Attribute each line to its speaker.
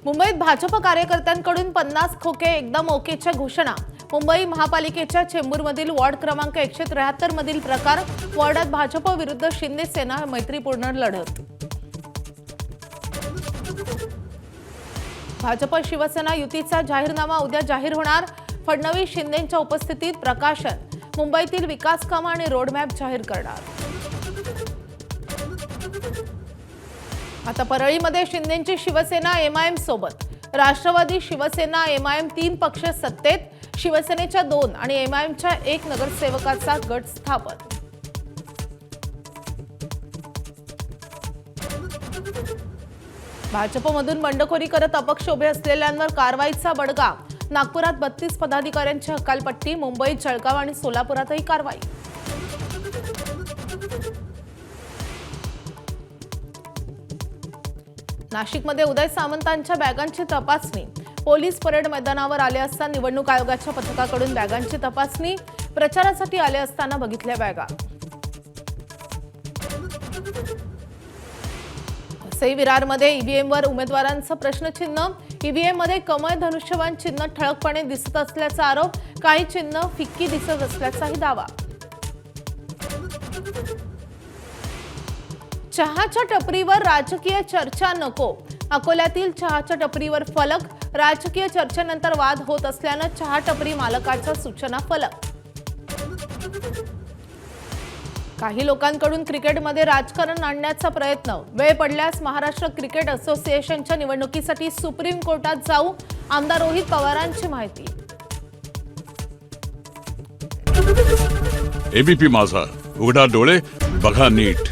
Speaker 1: मुंबईत भाजप कार्यकर्त्यांकडून 50 खोके एकदम ओकेच्या घोषणा। मुंबई महापालिकेच्या चेंबूरमधील वॉर्ड क्रमांक 173 मधील प्रकार। वॉर्डात भाजप विरुद्ध शिंदे सेना मैत्रीपूर्ण लढत। भाजप शिवसेना युतीचा जाहीरनामा उद्या जाहीर होणार। फडणवीस शिंदेंच्या उपस्थितीत प्रकाशन। मुंबईतील विकास कामे आणि रोडमॅप जाहीर करणार। आता परळीमध्ये शिंदेंची शिवसेना एमआयएम सोबत। राष्ट्रवादी शिवसेना एमआयएम 3 पक्ष सत्तेत। शिवसेनेच्या 2 आणि एमआयएमच्या 1 नगरसेवकाचा गट स्थापन। भाजपमधून बंडखोरी करत अपक्ष उभे असलेल्यांवर कारवाईचा बडगा। नागपुरात 32 पदाधिकाऱ्यांची हकालपट्टी। मुंबईत, जळगाव आणि सोलापुरातही कारवाई। नाशिकमध्ये उदय सामंतांच्या बॅगांची तपासणी। पोलीस परेड मैदानावर आले असता निवडणूक आयोगाच्या पथकाकडून बॅगांची तपासणी। प्रचारासाठी आले असताना बघितल्या बॅगा। वसई विरारमध्ये ईव्हीएमवर उमेदवारांचं प्रश्नचिन्ह। ईव्हीएममध्ये कमळ धनुष्यबाण चिन्ह ठळकपणे दिसत असल्याचा आरोप। काही चिन्ह फिक्की दिसत असल्याचाही दावा। चहाच्या टपरीवर राजकीय चर्चा नको। अकोल्यातील चहाच्या टपरीवर फलक। राजकीय चर्चेनंतर वाद होत असल्याने चहा टपरी मालकाच्या सूचना फलक। काही लोकांकडून क्रिकेटमध्ये राजकारण आणण्याचा प्रयत्न। वेळ पडल्यास महाराष्ट्र क्रिकेट असोसिएशनच्या निवडणुकीसाठी सुप्रीम कोर्टात जाऊ। आमदार रोहित पवारांची माहिती।
Speaker 2: एबीपी माझा, उघडा डोळे बघा नीट।